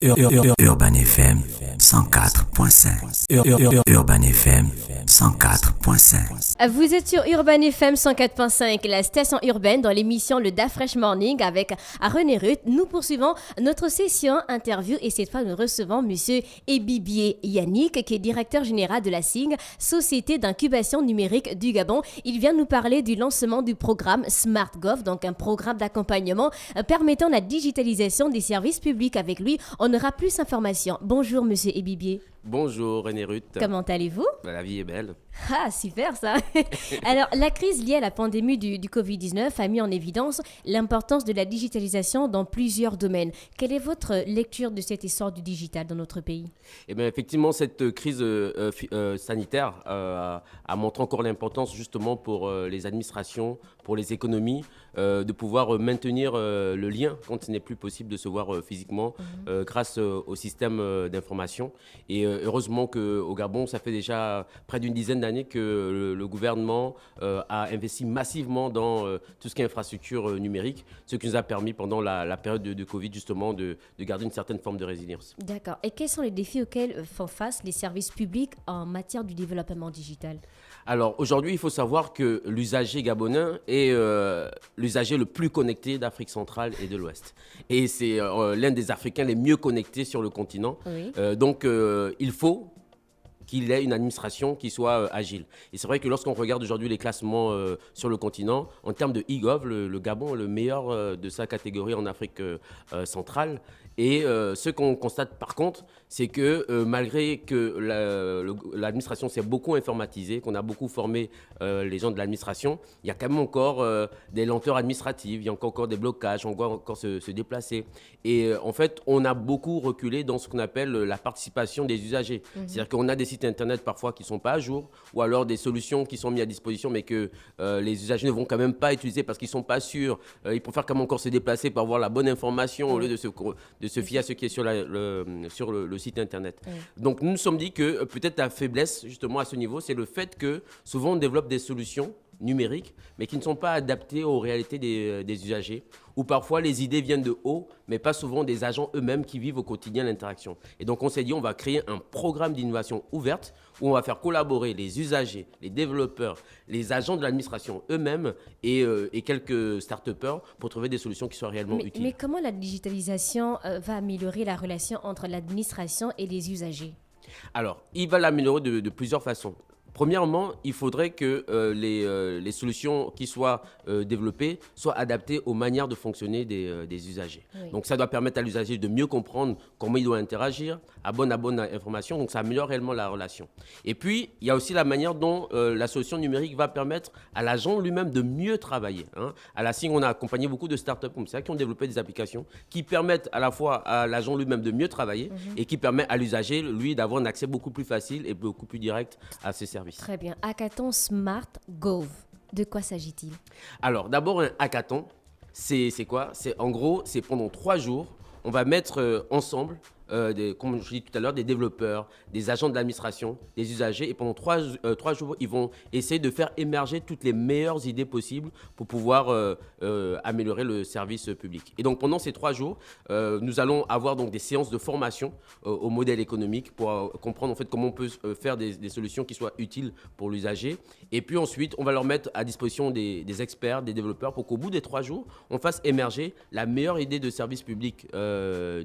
Urban FM 104.5. Urban FM 104.5. Vous êtes sur Urban FM 104.5, la station urbaine, dans l'émission Le Da Fresh Morning avec René Ruth. Nous poursuivons notre session interview et cette fois nous recevons Monsieur Ebibié Yannick, qui est directeur général de la SING, Société d'incubation numérique du Gabon. Il vient nous parler du lancement du programme SmartGov, donc un programme d'accompagnement permettant la digitalisation des services publics. Avec lui, on aura plus d'informations. Bonjour Monsieur Ebibié. Bonjour René Ruth. Comment allez-vous? La vie est belle. Ah, super ça. Alors, la crise liée à la pandémie du Covid-19 a mis en évidence l'importance de la digitalisation dans plusieurs domaines. Quelle est votre lecture de cet essor du digital dans notre pays? Eh bien, effectivement, cette crise sanitaire a montré encore l'importance justement pour les administrations, pour les économies, de pouvoir maintenir le lien quand ce n'est plus possible de se voir physiquement grâce au système d'information. Et heureusement qu'au Gabon, ça fait déjà près d'une dizaine d'années que le gouvernement a investi massivement dans tout ce qui est infrastructure numérique, ce qui nous a permis pendant la période de Covid justement de garder une certaine forme de résilience. D'accord. Et quels sont les défis auxquels font face les services publics en matière du développement digital? Alors aujourd'hui, il faut savoir que l'usager gabonais est l'usager le plus connecté d'Afrique centrale et de l'Ouest. Et c'est l'un des Africains les mieux connectés sur le continent. Oui. Donc il faut qu'il ait une administration qui soit agile. Et c'est vrai que lorsqu'on regarde aujourd'hui les classements sur le continent, en termes de e-gov, le Gabon est le meilleur de sa catégorie en Afrique centrale. Et ce qu'on constate par contre, c'est que malgré que l'administration s'est beaucoup informatisée, qu'on a beaucoup formé les gens de l'administration, il y a quand même encore des lenteurs administratives, il y a encore des blocages, on doit encore se déplacer. Et en fait, on a beaucoup reculé dans ce qu'on appelle la participation des usagers. C'est-à-dire qu'on a des sites internet parfois qui ne sont pas à jour, ou alors des solutions qui sont mises à disposition, mais que les usagers ne vont quand même pas utiliser parce qu'ils ne sont pas sûrs. Ils préfèrent quand même encore se déplacer pour avoir la bonne information au lieu de se fier à ce qui est sur le site internet. Oui. Donc nous nous sommes dit que peut-être la faiblesse justement à ce niveau, c'est le fait que souvent on développe des solutions numériques, mais qui ne sont pas adaptées aux réalités des usagers, où parfois les idées viennent de haut, mais pas souvent des agents eux-mêmes qui vivent au quotidien l'interaction. Et donc on s'est dit, on va créer un programme d'innovation ouverte, où on va faire collaborer les usagers, les développeurs, les agents de l'administration eux-mêmes et quelques start-upers pour trouver des solutions qui soient réellement utiles. Mais comment la digitalisation va améliorer la relation entre l'administration et les usagers? Alors, il va l'améliorer de plusieurs façons. Premièrement, il faudrait que les solutions qui soient développées soient adaptées aux manières de fonctionner des usagers. Oui. Donc ça doit permettre à l'usager de mieux comprendre comment il doit interagir, à bonne information, donc ça améliore réellement la relation. Et puis, il y a aussi la manière dont la solution numérique va permettre à l'agent lui-même de mieux travailler. À la SING, on a accompagné beaucoup de startups comme ça qui ont développé des applications qui permettent à la fois à l'agent lui-même de mieux travailler et qui permettent à l'usager, lui, d'avoir un accès beaucoup plus facile et beaucoup plus direct à ses services. Très bien. Hackathon Smart Gov. De quoi s'agit-il? Alors, d'abord, un hackathon, c'est quoi? En gros, c'est pendant 3 jours, on va mettre ensemble, comme je dis tout à l'heure, des développeurs, des agents de l'administration, des usagers. Et pendant 3 jours, ils vont essayer de faire émerger toutes les meilleures idées possibles pour pouvoir améliorer le service public. Et donc, pendant ces 3 jours, nous allons avoir donc des séances de formation au modèle économique pour comprendre en fait comment on peut faire des solutions qui soient utiles pour l'usager. Et puis ensuite, on va leur mettre à disposition des experts, des développeurs pour qu'au bout des 3 jours, on fasse émerger la meilleure idée de service public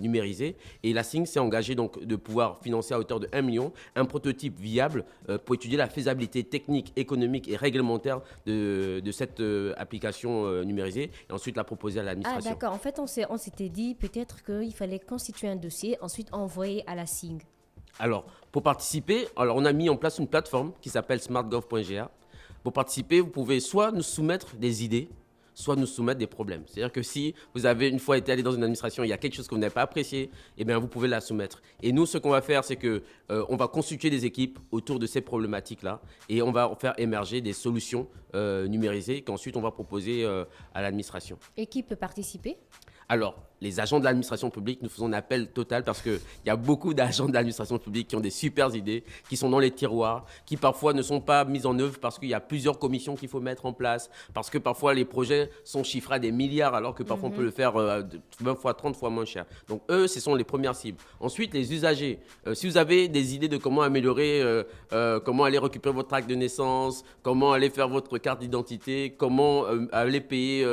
numérisé. Et la SING s'est engagé donc de pouvoir financer à hauteur de 1 million un prototype viable pour étudier la faisabilité technique, économique et réglementaire de cette application numérisée et ensuite la proposer à Ah, l'administration. d'accord. En fait, on s'était dit peut-être qu'il fallait constituer un dossier, ensuite envoyer à la SING. Alors, pour participer, on a mis en place une plateforme qui s'appelle smartgov.ga. Pour participer, vous pouvez soit nous soumettre des idées, soit nous soumettre des problèmes. C'est-à-dire que si vous avez une fois été allé dans une administration, il y a quelque chose que vous n'avez pas apprécié, eh bien vous pouvez la soumettre. Et nous, ce qu'on va faire, c'est que on va constituer des équipes autour de ces problématiques-là et on va faire émerger des solutions numérisées qu'ensuite on va proposer à l'administration. Et qui peut participer? Alors, les agents de l'administration publique, nous faisons un appel total parce qu'il y a beaucoup d'agents de l'administration publique qui ont des super idées, qui sont dans les tiroirs, qui parfois ne sont pas mises en œuvre parce qu'il y a plusieurs commissions qu'il faut mettre en place, parce que parfois les projets sont chiffrés à des milliards alors que parfois on peut le faire 20 fois, 30 fois moins cher. Donc eux, ce sont les premières cibles. Ensuite, les usagers. Si vous avez des idées de comment améliorer, comment aller récupérer votre acte de naissance, comment aller faire votre carte d'identité, comment aller payer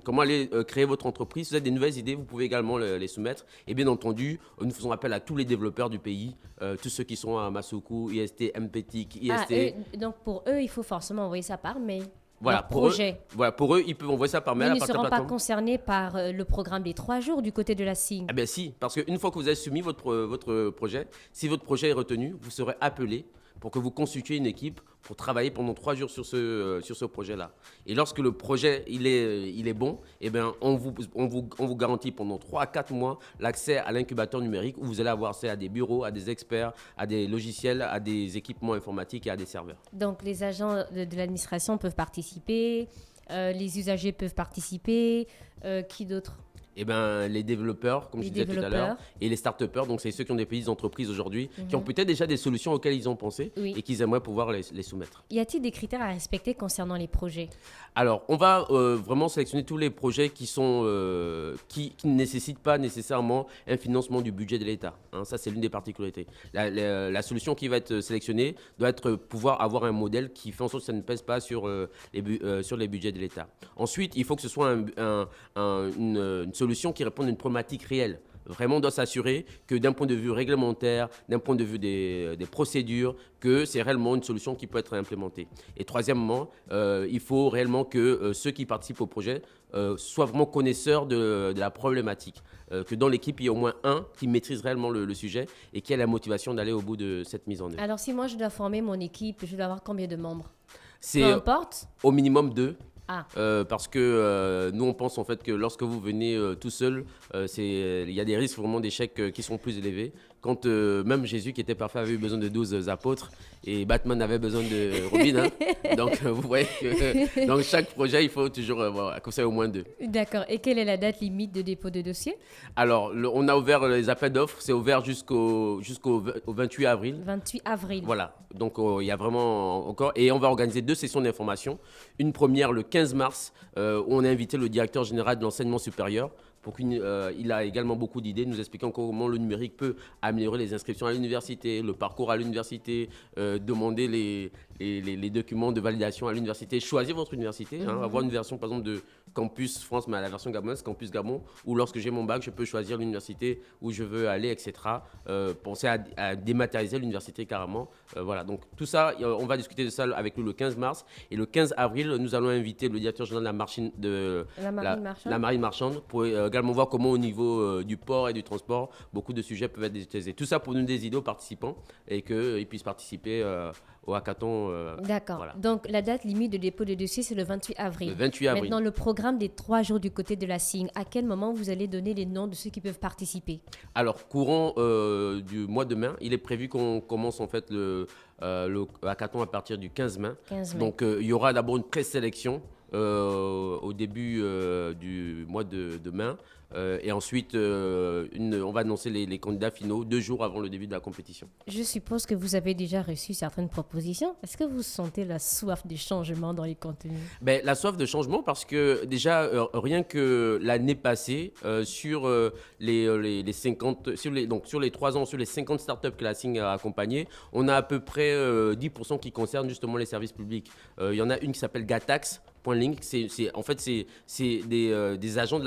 comment aller créer votre entreprise. Si vous avez des nouvelles idées, vous pouvez également les soumettre. Et bien entendu, nous faisons appel à tous les développeurs du pays, tous ceux qui sont à Masuku, IST, MPTIC, IST. Donc pour eux, il faut forcément envoyer ça par mail. Voilà, pour eux, ils peuvent envoyer ça par mail. Mais ils ne seront pas concernés par le programme des 3 jours du côté de la SING. Eh bien si, parce qu'une fois que vous avez soumis votre projet, si votre projet est retenu, vous serez appelé pour que vous constituiez une équipe pour travailler pendant 3 jours sur ce projet-là. Et lorsque le projet il est bon, eh bien, on vous garantit pendant 3 à 4 mois l'accès à l'incubateur numérique où vous allez avoir accès à des bureaux, à des experts, à des logiciels, à des équipements informatiques et à des serveurs. Donc les agents de l'administration peuvent participer, les usagers peuvent participer, qui d'autre ? Eh ben, les développeurs, comme je disais tout à l'heure, et les start-upers, donc c'est ceux qui ont des petites entreprises aujourd'hui, qui ont peut-être déjà des solutions auxquelles ils ont pensé et qu'ils aimeraient pouvoir les soumettre. Y a-t-il des critères à respecter concernant les projets ? Alors, on va vraiment sélectionner tous les projets qui ne nécessitent pas nécessairement un financement du budget de l'État. Hein, ça, c'est l'une des particularités. La solution qui va être sélectionnée doit pouvoir avoir un modèle qui fait en sorte que ça ne pèse pas sur les budgets de l'État. Ensuite, il faut que ce soit une solution qui réponde à une problématique réelle. Vraiment, on doit s'assurer que d'un point de vue réglementaire, d'un point de vue des procédures, que c'est réellement une solution qui peut être implémentée. Et troisièmement, il faut réellement que ceux qui participent au projet soient vraiment connaisseurs de la problématique. Que dans l'équipe, il y ait au moins un qui maîtrise réellement le sujet et qui a la motivation d'aller au bout de cette mise en œuvre. Alors, si moi, je dois former mon équipe, je dois avoir combien de membres ? Peu importe. Au minimum 2. Parce que nous on pense en fait que lorsque vous venez tout seul, il y a des risques vraiment d'échec qui sont plus élevés. Quand même Jésus qui était parfait avait eu besoin de 12 apôtres et Batman avait besoin de Robin. Hein. Donc vous voyez que dans chaque projet il faut toujours comme ça au moins 2. D'accord. Et quelle est la date limite de dépôt de dossier ? Alors on a ouvert les appels d'offres, c'est ouvert jusqu'au 28 avril. 28 avril. Voilà. Donc il y a vraiment encore et on va organiser 2 sessions d'information. Une première le 15 mars où on a invité le directeur général de l'enseignement supérieur pour qu'il a également beaucoup d'idées, nous expliquant comment le numérique peut améliorer les inscriptions à l'université, le parcours à l'université, demander les documents de validation à l'université, choisir votre université, avoir une version par exemple de Campus France, mais à la version gabonaise, Campus Gabon, où lorsque j'ai mon bac, je peux choisir l'université où je veux aller, etc. Penser à dématérialiser l'université carrément. Voilà, donc tout ça, on va discuter de ça avec lui le 15 mars. Et le 15 avril, nous allons inviter le directeur général de la marine marchande pour également voir comment au niveau du port et du transport, beaucoup de sujets peuvent être digitalisés. Tout ça pour donner des idées aux participants et qu'ils puissent participer au hackathon. D'accord. Voilà. Donc, la date limite de dépôt de dossier, c'est le 28 avril. Le 28 avril. Maintenant, le programme des 3 jours du côté de la SING, à quel moment vous allez donner les noms de ceux qui peuvent participer ? Alors, courant du mois de mai, il est prévu qu'on commence en fait le hackathon à partir du 15 mai. Donc, il y aura d'abord une présélection au début du mois de mai. Et ensuite, on va annoncer les candidats finaux 2 jours avant le début de la compétition. Je suppose que vous avez déjà reçu certaines propositions. Est-ce que vous sentez la soif de changement dans les contenus ? La soif de changement parce que déjà, rien que l'année passée, sur les 50, sur les 3 ans, sur les 50 startups que la SING a accompagnées, on a à peu près 10% qui concernent justement les services publics. Il y en a une qui s'appelle Gatax. Link, c'est des agents de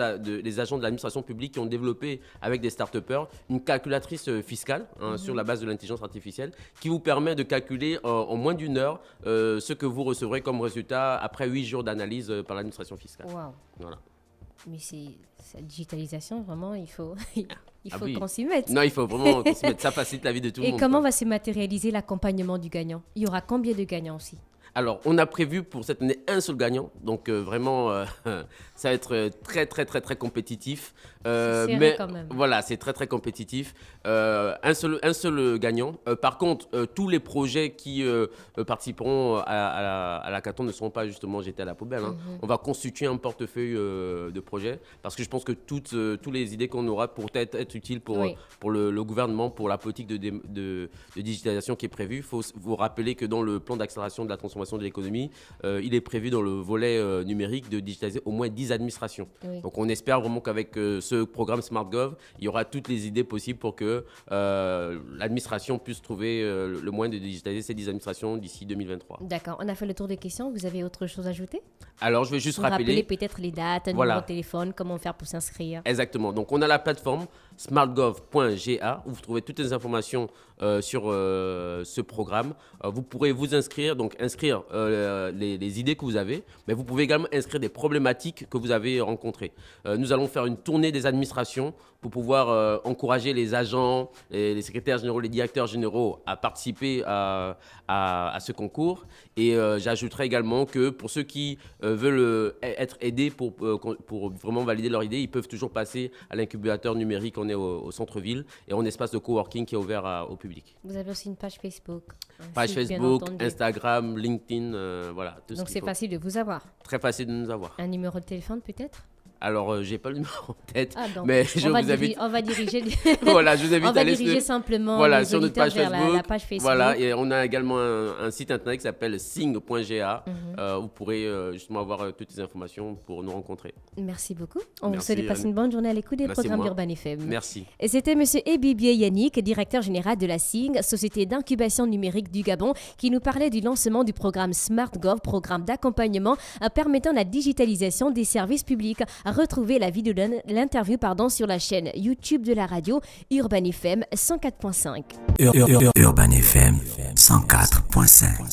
l'administration publique qui ont développé avec des start-upers une calculatrice fiscale sur la base de l'intelligence artificielle qui vous permet de calculer en moins d'1 heure ce que vous recevrez comme résultat après 8 jours d'analyse par l'administration fiscale. Wow. Voilà. Mais cette digitalisation, vraiment, il faut qu'on s'y mette. Non, il faut vraiment qu'on s'y mette. Ça facilite la vie de tout le monde. Et comment va se matérialiser l'accompagnement du gagnant ? Il y aura combien de gagnants aussi ? Alors, on a prévu pour cette année un seul gagnant, donc vraiment, ça va être très, très, très, très compétitif. C'est serré Mais quand même. voilà, c'est très, très compétitif. Un seul gagnant. Par contre, tous les projets qui participeront à l'hackathon ne seront pas justement jetés à la poubelle. Hein. On va constituer un portefeuille de projets parce que je pense que toutes les idées qu'on aura pourraient être utiles Oui. pour le gouvernement, pour la politique de digitalisation qui est prévue. Il faut vous rappeler que dans le plan d'accélération de la transformation de l'économie, il est prévu dans le volet numérique de digitaliser au moins 10 administrations. Oui. Donc on espère vraiment qu'avec ce programme SmartGov, il y aura toutes les idées possibles pour que l'administration puisse trouver le moyen de digitaliser ces 10 administrations d'ici 2023. D'accord, on a fait le tour des questions. Vous avez autre chose à ajouter? Alors je vais juste Vous rappelez rappeler. peut-être les dates, un Voilà. numéro de téléphone, comment faire pour s'inscrire. Exactement. Donc, on a la plateforme smartgov.ga où vous trouvez toutes les informations sur ce programme. Vous pourrez vous inscrire, donc inscrire les idées que vous avez, mais vous pouvez également inscrire des problématiques que vous avez rencontrées. Nous allons faire une tournée des administrations pour pouvoir encourager les agents, les secrétaires généraux, les directeurs généraux à participer à ce concours. Et j'ajouterai également que pour ceux qui veulent être aidés pour vraiment valider leur idée, ils peuvent toujours passer à l'incubateur numérique. On est au centre-ville et en espace de coworking qui est ouvert au public. Vous avez aussi une page Facebook. Page site, bien Facebook, entendu. Instagram, LinkedIn, voilà. Tout ce Donc qu'il c'est faut. facile de vous avoir. Très facile de nous avoir. Un numéro de téléphone peut-être? Alors, j'ai pas le numéro en tête, Ah, donc, mais je vous invite. on va diriger, Voilà, je vous invite on à va aller diriger sur, simplement voilà, les sur notre auditeurs page vers Facebook. la page Facebook. Voilà, et on a également un site internet qui s'appelle sing.ga. Où vous pourrez justement avoir toutes les informations pour nous rencontrer. Merci beaucoup. On vous Merci, souhaite de passer Anne. une bonne journée à l'écoute des Merci, programmes moi. d'Urban FM. Merci. Et c'était M. Ebibié Yannick, directeur général de la SING, Société d'incubation numérique du Gabon, qui nous parlait du lancement du programme SmartGov, programme d'accompagnement permettant la digitalisation des services publics. Retrouvez la vidéo de l'interview sur la chaîne YouTube de la radio Urban FM 104.5. Urban FM 104.5.